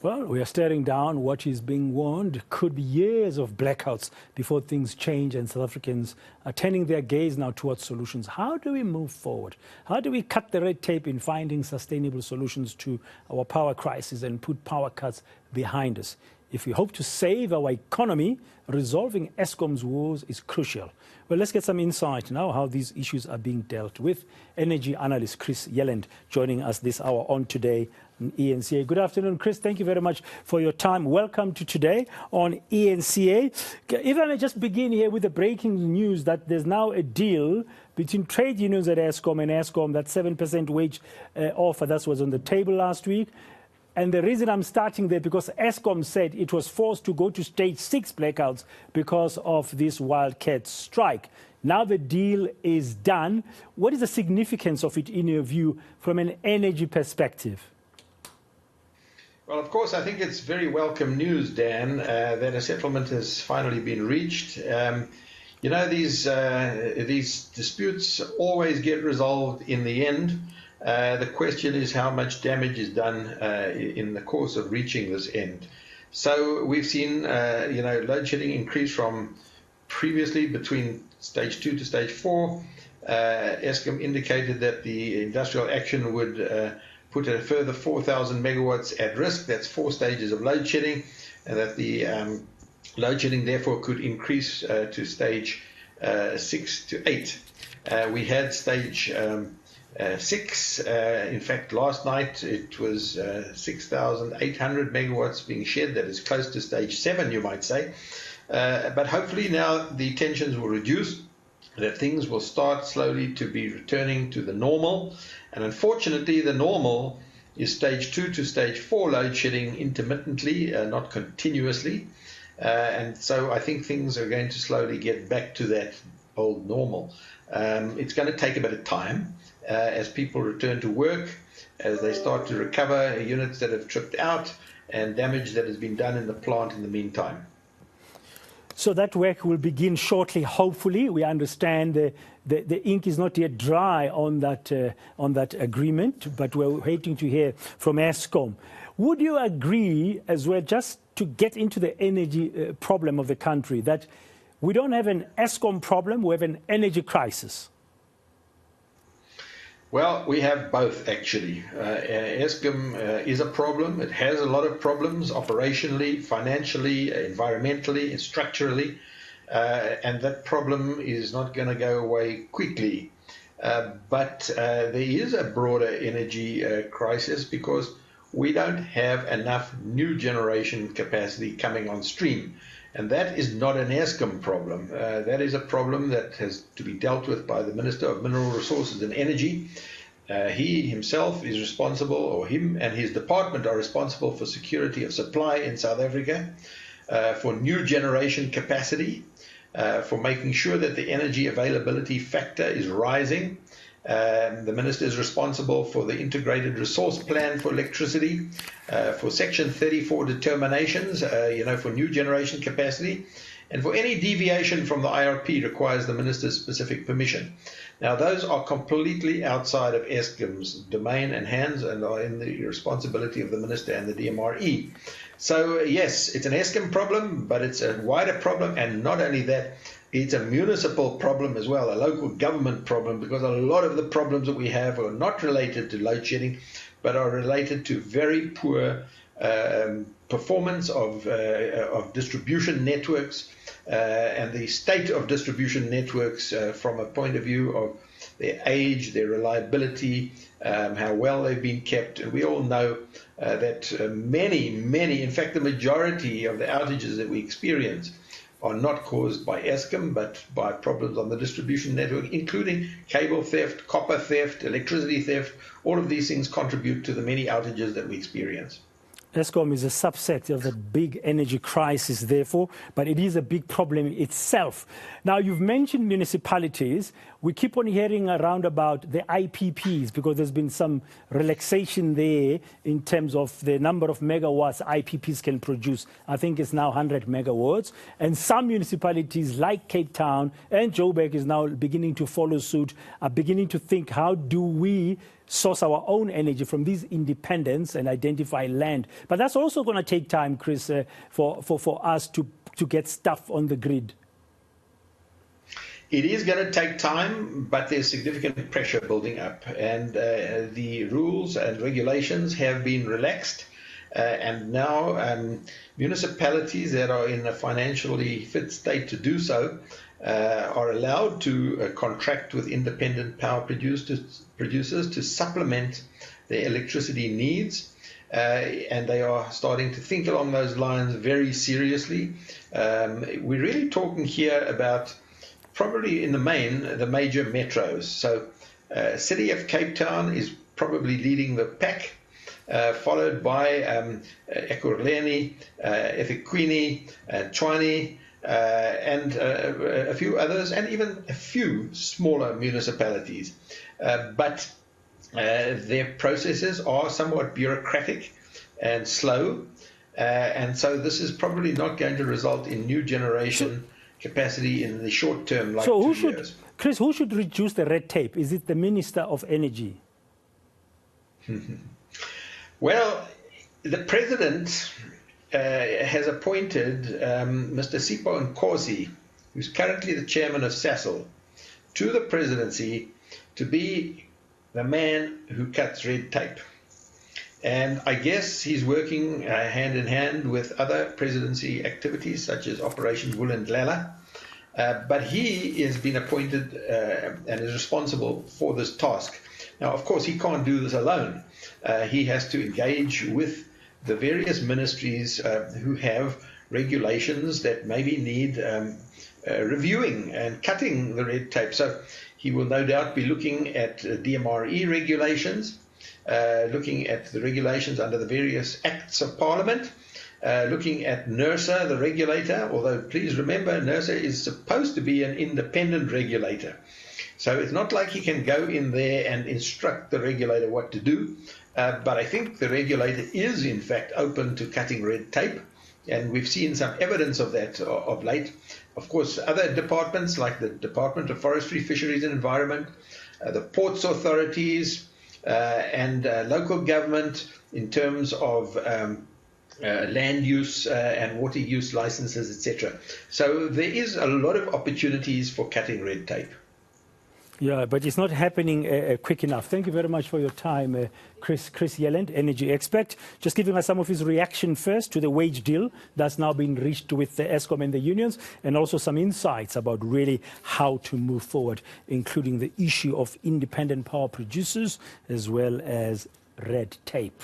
Well, we are staring down what is being warned. Could be years of blackouts before things change, and South Africans are turning their gaze now towards solutions. How do we move forward? How do we cut the red tape in finding sustainable solutions to our power crisis and put power cuts behind us? If we hope to save our economy, resolving Eskom's woes is crucial. Well, let's get some insight now how these issues are being dealt with. Energy analyst Chris Yelland joining us this hour on Today on eNCA. Good afternoon, Chris. Thank you very much for your time. Welcome to Today on eNCA. If I may just begin here with the breaking news that there's now a deal between trade unions at Eskom and Eskom, that 7% wage offer that was on the table last week. And the reason I'm starting there, because Eskom said it was forced to go to stage 6 blackouts because of this wildcat strike. Now the deal is done. What is the significance of it in your view from an energy perspective? Well, of course, I think it's very welcome news, Dan, that a settlement has finally been reached. You know, these disputes always get resolved in the end. The question is how much damage is done in the course of reaching this end. So we've seen, load shedding increase from previously between stage 2 to stage 4. Eskom indicated that the industrial action would put a further 4,000 megawatts at risk. That's 4 stages of load shedding, and that the load shedding therefore could increase to stage 6 to 8. We had stage 6. In fact, last night it was 6,800 megawatts being shed. That is close to stage 7, you might say. But hopefully now the tensions will reduce, that things will start slowly to be returning to the normal. And unfortunately, the normal is stage 2 to stage 4 load shedding intermittently, not continuously. And so I think things are going to slowly get back to that old normal. It's going to take a bit of time as people return to work, as they start to recover units that have tripped out and damage that has been done in the plant in the meantime. So that work will begin shortly, hopefully. We understand the ink is not yet dry on that agreement, but we're waiting to hear from Eskom. Would you agree as well, just to get into the energy problem of the country, that we don't have an Eskom problem, we have an energy crisis? Well, we have both, actually. Eskom is a problem. It has a lot of problems operationally, financially, environmentally, and structurally. And that problem is not going to go away quickly. But there is a broader energy crisis because we don't have enough new generation capacity coming on stream. And that is not an Eskom problem. That is a problem that has to be dealt with by the Minister of Mineral Resources and Energy. He himself is responsible, or him and his department are responsible for security of supply in South Africa, for new generation capacity, for making sure that the energy availability factor is rising. The minister is responsible for the integrated resource plan for electricity, for Section 34 determinations, for new generation capacity, and for any deviation from the IRP requires the minister's specific permission. Now, those are completely outside of Eskom's domain and hands, and are in the responsibility of the minister and the DMRE. So, yes, it's an Eskom problem, but it's a wider problem, and not only that, it's a municipal problem as well, a local government problem, because a lot of the problems that we have are not related to load shedding, but are related to very poor performance of distribution networks and the state of distribution networks from a point of view of their age, their reliability, how well they've been kept. And we all know that many, in fact, the majority of the outages that we experience are not caused by Eskom, but by problems on the distribution network, including cable theft, copper theft, electricity theft. All of these things contribute to the many outages that we experience. Eskom is a subset of the big energy crisis, therefore, but it is a big problem itself. Now, you've mentioned municipalities. We keep on hearing around about the IPPs because there's been some relaxation there in terms of the number of megawatts IPPs can produce. I think it's now 100 megawatts. And some municipalities like Cape Town and Joburg is now beginning to follow suit, are beginning to think, how do we source our own energy from these independents and identify land. But that's also going to take time, Chris, for us to get stuff on the grid. It is going to take time, but there's significant pressure building up, and the rules and regulations have been relaxed. And now municipalities that are in a financially fit state to do so are allowed to contract with independent power producers to supplement their electricity needs. And they are starting to think along those lines very seriously. We're really talking here about probably in the main the major metros. So city of Cape Town is probably leading the pack. Followed by Ekurhuleni, eThekwini, Tshwane, and a few others, and even a few smaller municipalities. But their processes are somewhat bureaucratic and slow, and so this is probably not going to result in new generation capacity in the short term, like 2 years. Chris, who should reduce the red tape? Is it the Minister of Energy? Well, the president has appointed Mr. Sipho Nkosi, who's currently the chairman of SASL, to the presidency to be the man who cuts red tape. And I guess he's working hand in hand with other presidency activities such as Operation Vulindlela. But he has been appointed and is responsible for this task. Now, of course, he can't do this alone. He has to engage with the various ministries who have regulations that maybe need reviewing and cutting the red tape. So he will no doubt be looking at DMRE regulations, looking at the regulations under the various acts of Parliament, looking at NERSA, the regulator, although please remember NERSA is supposed to be an independent regulator. So it's not like he can go in there and instruct the regulator what to do. But I think the regulator is, in fact, open to cutting red tape. And we've seen some evidence of that of late. Of course, other departments like the Department of Forestry, Fisheries and Environment, the ports authorities, and local government in terms of land use and water use licenses, etc. So there is a lot of opportunities for cutting red tape. Yeah, but it's not happening quick enough. Thank you very much for your time, Chris Yelland, energy expert. Just giving us some of his reaction first to the wage deal that's now been reached with the Eskom and the unions, and also some insights about really how to move forward, including the issue of independent power producers as well as red tape.